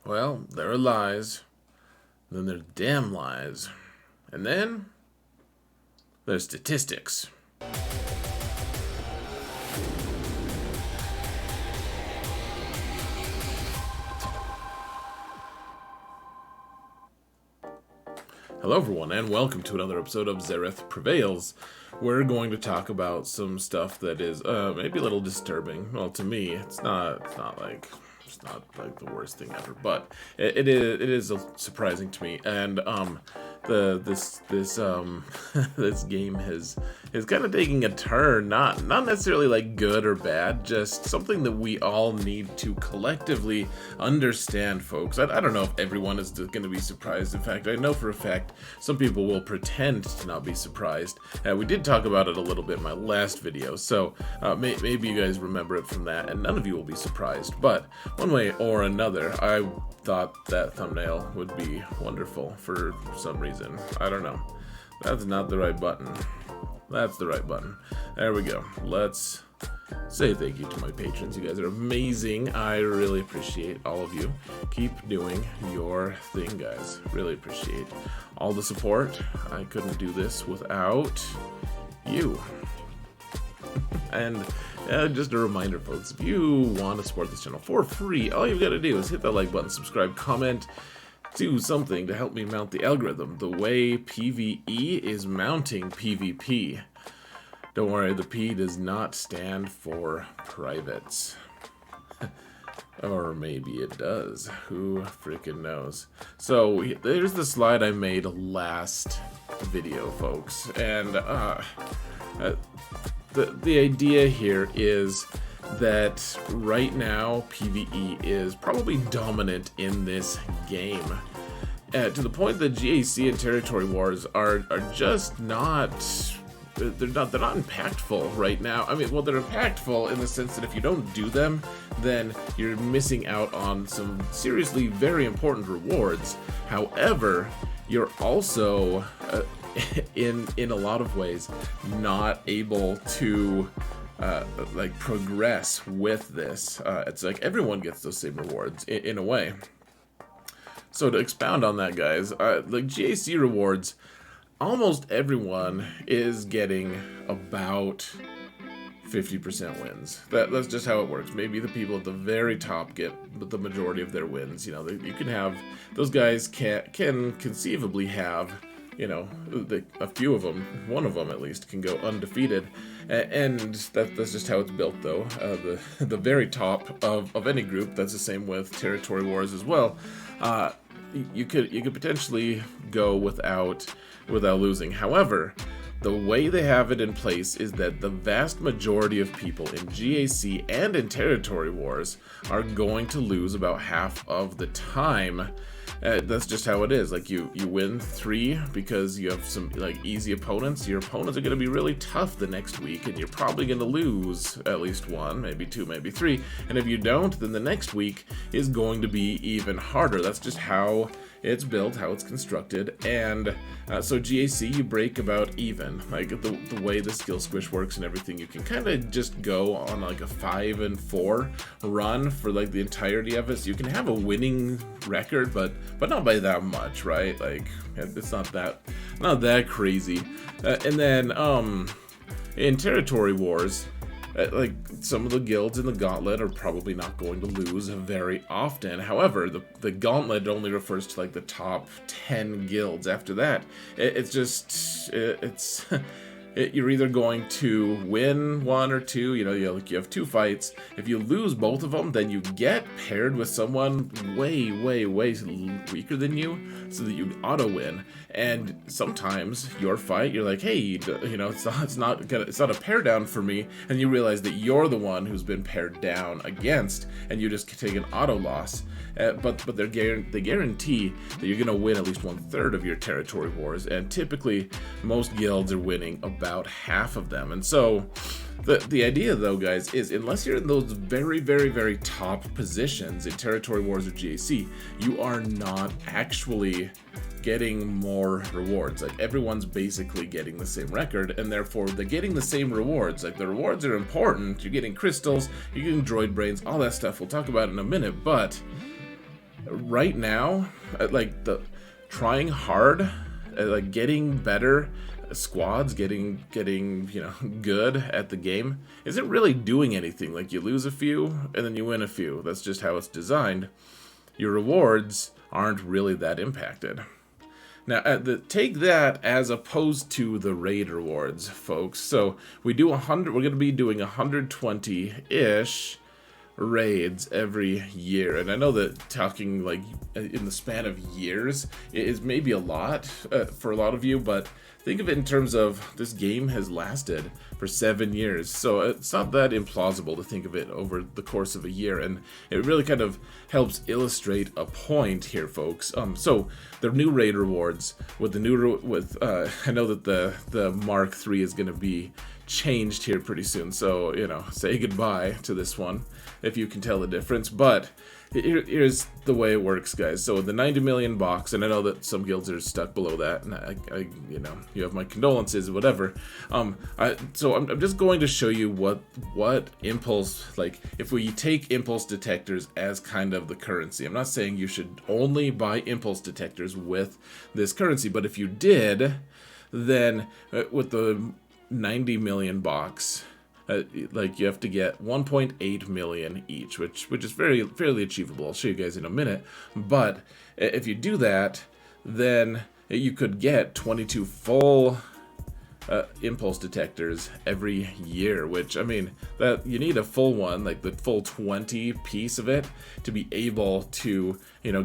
Well, there are lies, then there's damn lies, and then there's statistics. Hello everyone, and welcome to another episode of Zareth Prevails. We're going to talk about some stuff that is maybe a little disturbing. Well, to me, it's not like the worst thing ever, but it is surprising to me. And this this game is kind of taking a turn, not necessarily like good or bad, just something that we all need to collectively understand, folks. I don't know if everyone is going to be surprised. In fact, I know for a fact some people will pretend to not be surprised. We did talk about it a little bit in my last video, so maybe you guys remember it from that, and none of you will be surprised. But one way or another, I thought that thumbnail would be wonderful for some reason. I don't know. That's not the right button. That's the right button. There we go. Let's say thank you to my patrons. You guys are amazing. I really appreciate all of you. Keep doing your thing, guys. Really appreciate all the support. I couldn't do this without you. And just a reminder, folks, if you want to support this channel for free, all you've got to do is hit that like button, subscribe, comment, do something to help me mount the algorithm the way PvE is mounting PvP. Don't worry, the P does not stand for privates. Or maybe it does. Who freaking knows? So there's the slide I made last video, folks. And the idea here is that right now PvE is probably dominant in this game, to the point that GAC and territory wars are just not. They're not impactful right now. I mean, well, they're impactful in the sense that if you don't do them, then you're missing out on some seriously very important rewards. However, you're also in a lot of ways not able to like progress with this. It's like everyone gets those same rewards in a way. So to expound on that, guys, like GAC rewards, almost everyone is getting about 50% wins. That's just how it works. Maybe the people at the very top get the majority of their wins. You know, you can have those guys can conceivably have, you know, a few of them, one of them at least, can go undefeated, and that's just how it's built, though. The very top of any group, that's the same with territory wars as well. You could potentially go without losing. However, the way they have it in place is that the vast majority of people in GAC and in territory wars are going to lose about half of the time. That's just how it is. Like you win 3 because you have some like easy opponents. Your opponents are going to be really tough the next week, and you're probably going to lose at least 1, maybe 2, maybe 3. And if you don't, then the next week is going to be even harder. That's just how it's built, how it's constructed. And so GAC, you break about even. Like the way the skill squish works and everything, you can kind of just go on like a 5-4 run for like the entirety of it. So you can have a winning record, but not by that much, right? Like it's not that crazy. And then in territory wars, like some of the guilds in the gauntlet are probably not going to lose very often. However, the gauntlet only refers to like the top 10 guilds. After that, you're either going to win 1 or 2, you have 2 fights. If you lose both of them, then you get paired with someone way weaker than you, so that you auto win. And sometimes your fight, you're like, hey, it's not a pair down for me, and you realize that you're the one who's been paired down against, and you just take an auto loss. But they guarantee that you're gonna win at least 1/3 of your territory wars, and typically most guilds are winning about half of them. And so the idea, though, guys, is unless you're in those very top positions in territory wars or GAC, you are not actually getting more rewards. Like everyone's basically getting the same record, and therefore they're getting the same rewards. Like the rewards are important. You're getting crystals, you're getting droid brains, all that stuff. We'll talk about it in a minute, but right now, like the trying hard, like getting better squads, getting good at the game isn't really doing anything. Like, you lose a few and then you win a few. That's just how it's designed. Your rewards aren't really that impacted. Now, take that as opposed to the raid rewards, folks. So we do 100. We're going to be doing 120-ish raids every year, and I know that talking like in the span of years is maybe a lot for a lot of you, but think of it in terms of this game has lasted for 7 years, so it's not that implausible to think of it over the course of a year, and it really kind of helps illustrate a point here, folks. So the new raid rewards with the new I know that the Mark III is going to be changed here pretty soon, so say goodbye to this one if you can tell the difference. But here's the way it works, guys. So the 90 million box, and I know that some guilds are stuck below that, and I you have my condolences, whatever. So I'm just going to show you what impulse, like if we take impulse detectors as kind of the currency. I'm not saying you should only buy impulse detectors with this currency, but if you did, then with the 90 million box, like you have to get 1.8 million each, which is fairly achievable. I'll show you guys in a minute. But if you do that, then you could get 22 full impulse detectors every year, which, I mean, that you need a full one, like the full 20 piece of it, to be able to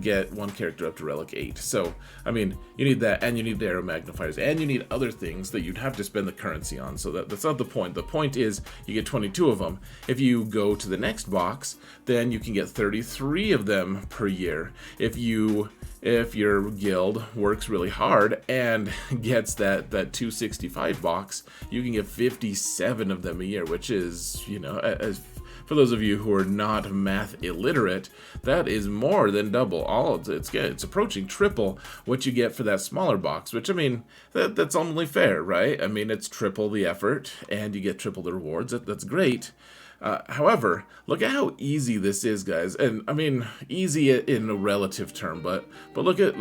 get one character up to relic 8. So I mean, you need that, and you need the arrow magnifiers, and you need other things that you'd have to spend the currency on. So that's not the point. The point is you get 22 of them. If you go to the next box, then you can get 33 of them per year. If your guild works really hard and gets that 265 box, you can get 57 of them a year, which is, as for those of you who are not math illiterate, that is more than double. It's approaching triple what you get for that smaller box, which, I mean, that's only fair, right? I mean, it's triple the effort and you get triple the rewards. That's great. However, look at how easy this is, guys. And I mean, easy in a relative term, but look at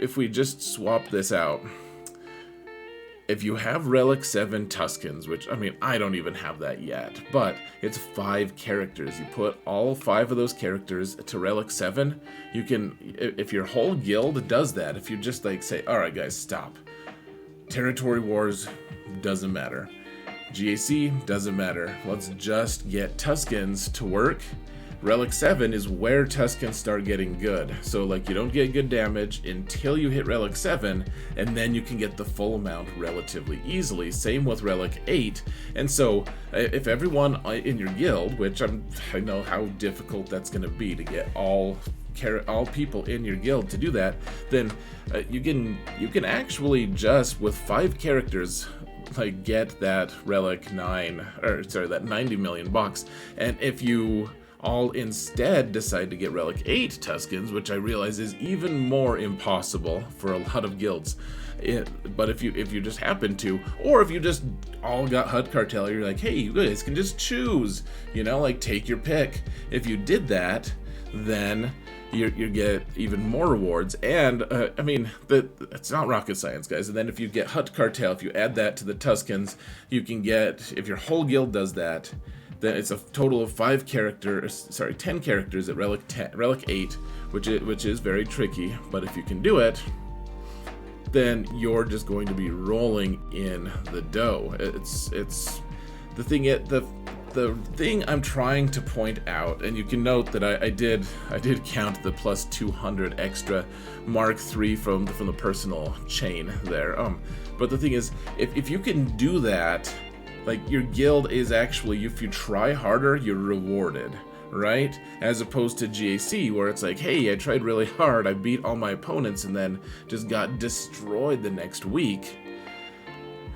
if we just swap this out. If you have Relic 7 Tuscans, which, I mean, I don't even have that yet, but it's 5 characters. You put all 5 of those characters to Relic 7, you can, if your whole guild does that, if you just like say, all right, guys, stop. Territory Wars doesn't matter. GAC doesn't matter. Let's just get Tuscans to work. Relic 7 is where Tuscans start getting good. So, like, you don't get good damage until you hit Relic 7, and then you can get the full amount relatively easily. Same with Relic 8. And so, if everyone in your guild, which I know how difficult that's going to be to get all people in your guild to do that, then you can actually just, with 5 characters, like, get that Relic 9, or sorry, that 90 million box. And if you all instead decide to get Relic 8 Tuscans, which I realize is even more impossible for a lot of guilds, but if you just happen to, or if you just all got HUD Cartel, you're like, hey, you guys can just choose, like, take your pick. If you did that, then you get even more rewards, and I mean, it's not rocket science, guys. And then if you get HUD Cartel, if you add that to the Tuscans, you can get, if your whole guild does that, then it's a total of 10 characters at Relic 8, which is very tricky. But if you can do it, then you're just going to be rolling in the dough. It's the thing I'm trying to point out, and you can note that I did count the plus 200 extra Mark III from the personal chain there. But the thing is, if you can do that, like, your guild is actually, if you try harder, you're rewarded, right? As opposed to GAC, where it's like, hey, I tried really hard, I beat all my opponents, and then just got destroyed the next week.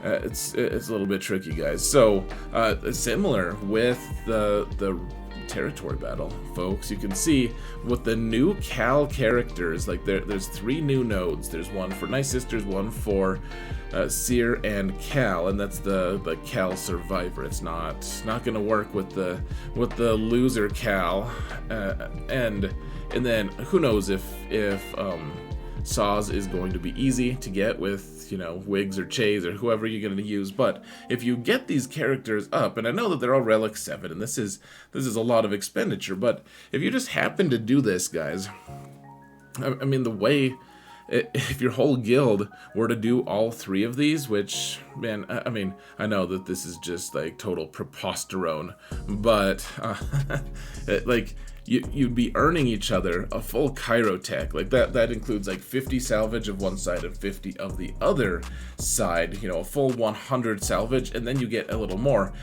It's a little bit tricky, guys. So similar with the territory battle, folks. You can see with the new Cal characters, like there's 3 new nodes. There's one for Night Sisters, one for Seer and Cal, and that's the Cal Survivor. It's not gonna work with the loser Cal, and then who knows if Saws is going to be easy to get with, you know, Wiggs or Chase or whoever you're going to use. But if you get these characters up, and I know that they're all Relic 7, and this is a lot of expenditure, but if you just happen to do this, guys, I mean, the way, if your whole guild were to do all 3 of these, which, man, I mean, I know that this is just like total preposterone, but like, you'd be earning each other a full Chirotech. Like that includes like 50 salvage of one side and 50 of the other side, you know, a full 100 salvage, and then you get a little more.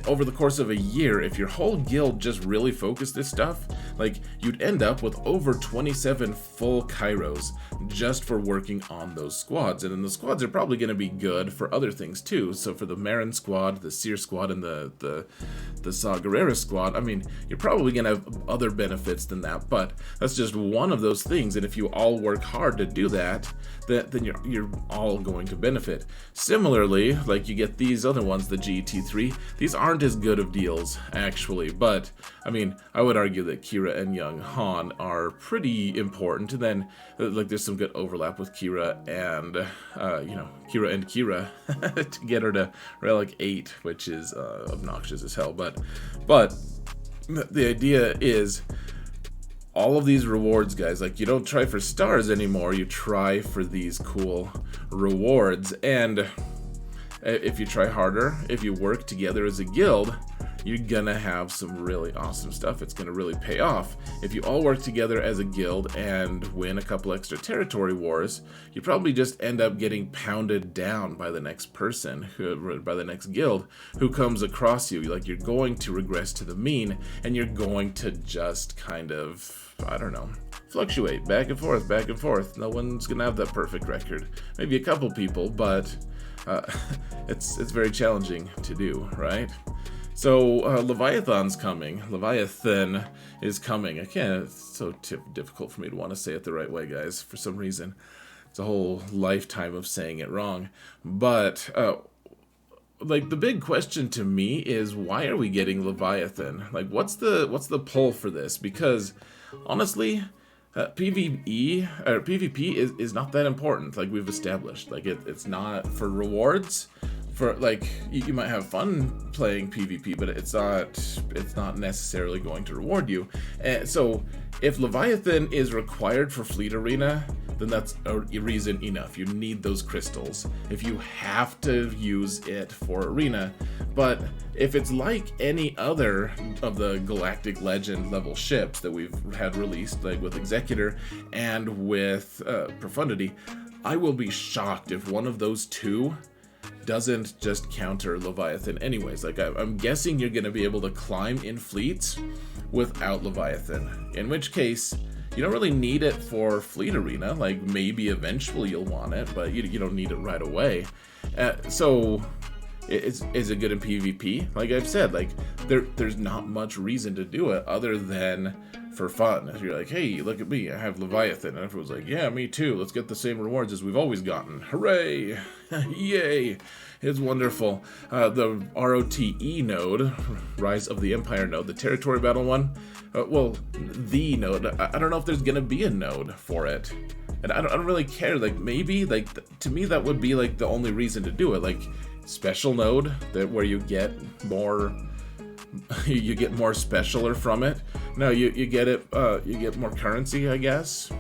Over the course of a year, if your whole guild just really focused this stuff, like you'd end up with over 27 full Chiros just for working on those squads. And then the squads are probably going to be good for other things too. So for the Marin squad, the Seer squad, and the Saw Gerrera squad, I mean, you're probably going to have other benefits than that, but that's just one of those things, and if you all work hard to do that, then you're all going to benefit. Similarly, like you get these other ones, the GT3, these aren't as good of deals, actually, but, I mean, I would argue that Kira and Young Han are pretty important, and then, like, there's some good overlap with Kira and, you know, Kira to get her to Relic 8, which is obnoxious as hell, but the idea is all of these rewards, guys, like you don't try for stars anymore, you try for these cool rewards. And if you try harder, if you work together as a guild, you're gonna have some really awesome stuff. It's gonna really pay off. If you all work together as a guild and win a couple extra territory wars, you probably just end up getting pounded down by the next person, by the next guild who comes across you. Like, you're going to regress to the mean, and you're going to just kind of, I don't know, fluctuate back and forth, back and forth. No one's gonna have that perfect record. Maybe a couple people, but it's very challenging to do, right? So, Leviathan's coming. Leviathan is coming. It's so difficult for me to want to say it the right way, guys, for some reason. It's a whole lifetime of saying it wrong. But, like, the big question to me is, why are we getting Leviathan? Like, what's the pull for this? Because, honestly, PvP is not that important, like we've established. Like, it's not for rewards. For, like, you might have fun playing PvP, but it's not necessarily going to reward you. And so if Leviathan is required for Fleet Arena, then that's a reason enough. You need those crystals if you have to use it for Arena. But if it's like any other of the Galactic Legend level ships that we've had released, like with Executor and with Profundity, I will be shocked if one of those two doesn't just counter Leviathan anyways. Like, I'm guessing you're going to be able to climb in fleets without Leviathan, in which case you don't really need it for Fleet Arena. Like, maybe eventually you'll want it, but you don't need it right away. So is it good in PvP? Like I've said, like there's not much reason to do it other than for fun. If you're like, hey, look at me, I have Leviathan, and everyone's like, yeah, me too, let's get the same rewards as we've always gotten. Hooray! Yay! It's wonderful. The ROTE node, Rise of the Empire node, the territory battle one, well, the node, I don't know if there's gonna be a node for it. And I don't really care. Like, maybe, like, to me that would be like the only reason to do it. Like, special node, that where you get more you get more specialer from it. No, you get it, you get more currency, I guess.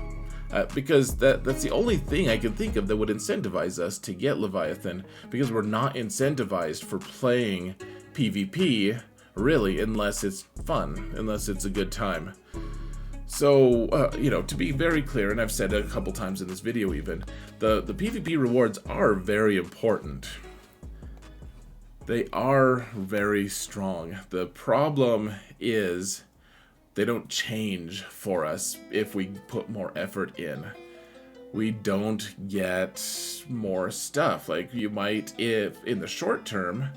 Because that's the only thing I can think of that would incentivize us to get Leviathan, because we're not incentivized for playing PvP, really, unless it's fun, unless it's a good time. So, you know, to be very clear, and I've said it a couple times in this video even, the PvP rewards are very important. They are very strong. The problem is they don't change for us if we put more effort in. We don't get more stuff. Like, you might, if in the short term,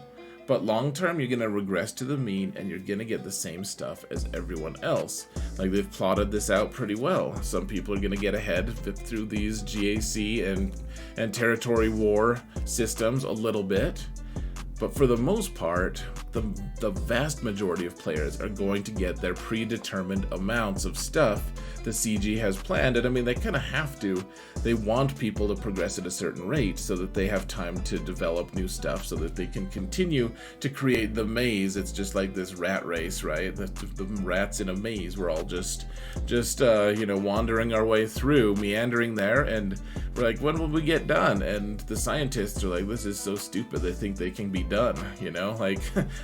But long term, you're going to regress to the mean and you're going to get the same stuff as everyone else. Like, they've plotted this out pretty well. Some people are going to get ahead through these GAC and territory war systems a little bit. But for the most part, the vast majority of players are going to get their predetermined amounts of stuff the CG has planned. And I mean, they kind of have to. They want people to progress at a certain rate so that they have time to develop new stuff so that they can continue to create the maze. It's just like this rat race, right? The rats in a maze. We're all just wandering our way through, meandering there, and we're like, when will we get done? And the scientists are like, this is so stupid. They think they can be done, like,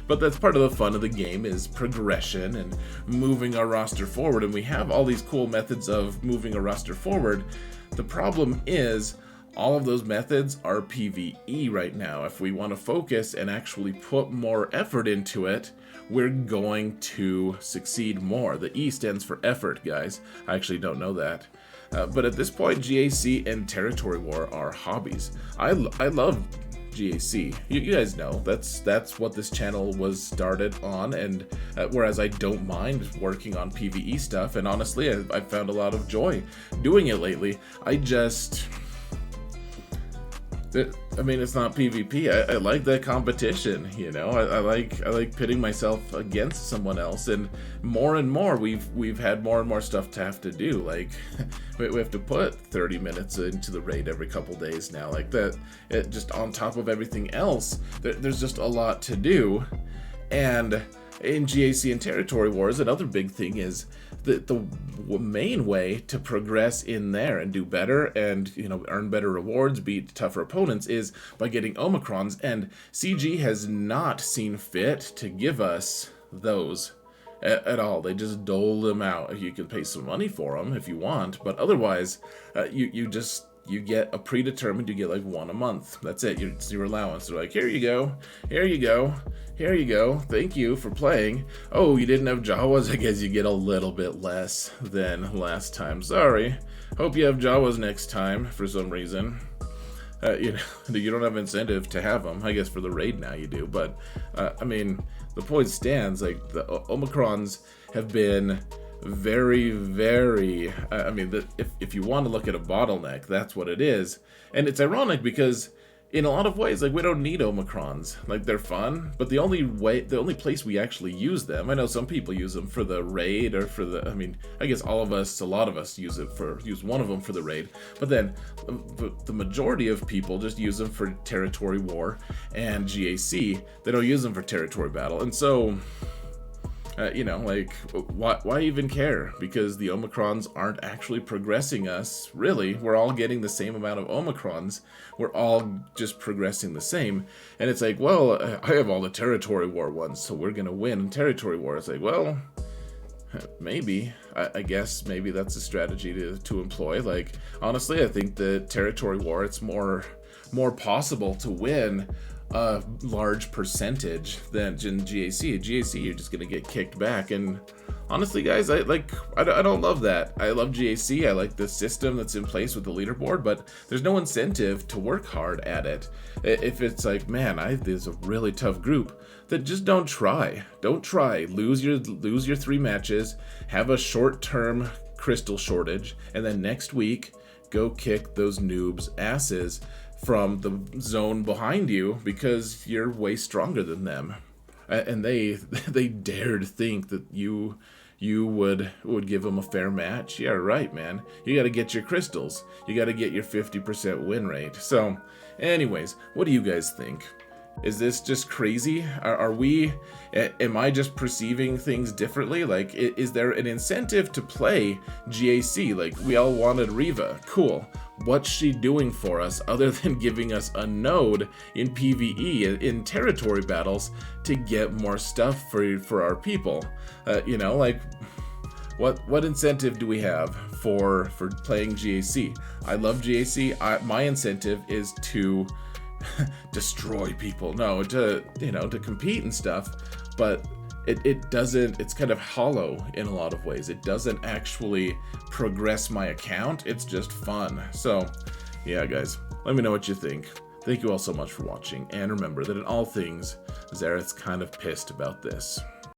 but that's part of the fun of the game, is progression and moving our roster forward. And we have all these cool methods of moving a roster forward. The problem is all of those methods are PvE right now. If we want to focus and actually put more effort into it, we're going to succeed more. The E stands for effort, guys. I actually don't know that. But at this point, GAC and Territory War are hobbies. I love GAC. You guys know that's what this channel was started on, and whereas I don't mind working on PvE stuff, and honestly, I've found a lot of joy doing it lately. I mean, it's not PvP. I like that competition, I like pitting myself against someone else, and more we've had more and more stuff to have to do. Like, we have to put 30 minutes into the raid every couple days now, like that. Just on top of everything else, there's just a lot to do. And in GAC and Territory Wars, another big thing is the main way to progress in there and do better and earn better rewards, beat tougher opponents, is by getting Omicrons, and CG has not seen fit to give us those at all. They just dole them out. You can pay some money for them if you want, but otherwise you get a predetermined, you get like one a month. That's it. It's your allowance. They're like, here you go, thank you for playing. Oh, you didn't have Jawas? I guess you get a little bit less than last time. Sorry. Hope you have Jawas next time for some reason. You don't have incentive to have them. I guess for the raid now you do, but I mean, the point stands. Like, the Omicrons have been very, very, if you want to look at a bottleneck, that's what it is. And it's ironic because in a lot of ways, like, we don't need Omicrons. Like, they're fun, but the only place we actually use them, I know some people use them for the raid or for I guess a lot of us use one of them for the raid, but then the majority of people just use them for Territory War and GAC. They don't use them for Territory Battle, and so why even care? Because the Omicrons aren't actually progressing us, really. We're all getting the same amount of Omicrons. We're all just progressing the same. And it's like, well, I have all the Territory War ones, so we're going to win in Territory War. It's like, well, maybe. I guess maybe that's a strategy to employ. Like, honestly, I think the Territory War, it's more possible to win a large percentage than in GAC. GAC, you're just gonna get kicked back, and honestly, guys, I don't love that. I love GAC. I like the system that's in place with the leaderboard, but there's no incentive to work hard at it. If it's like, man, there's a really tough group, then just don't try. Don't try. Lose your 3 matches, have a short-term crystal shortage, and then next week go kick those noobs' asses from the zone behind you because you're way stronger than them, and they dared think that you would give them a fair match. Yeah, right, man. You got to get your crystals. You got to get your 50% win rate. So, anyways, what do you guys think? Is this just crazy? Am I just perceiving things differently? Like, is there an incentive to play GAC? Like, we all wanted Riva. Cool. What's she doing for us other than giving us a node in PvE, in territory battles, to get more stuff for our people? What incentive do we have for playing GAC? I love GAC. My incentive is to destroy people. No, to compete and stuff, but it doesn't, it's kind of hollow in a lot of ways. It doesn't actually progress my account. It's just fun. So yeah, guys, let me know what you think. Thank you all so much for watching, and remember that in all things, Zareth's kind of pissed about this.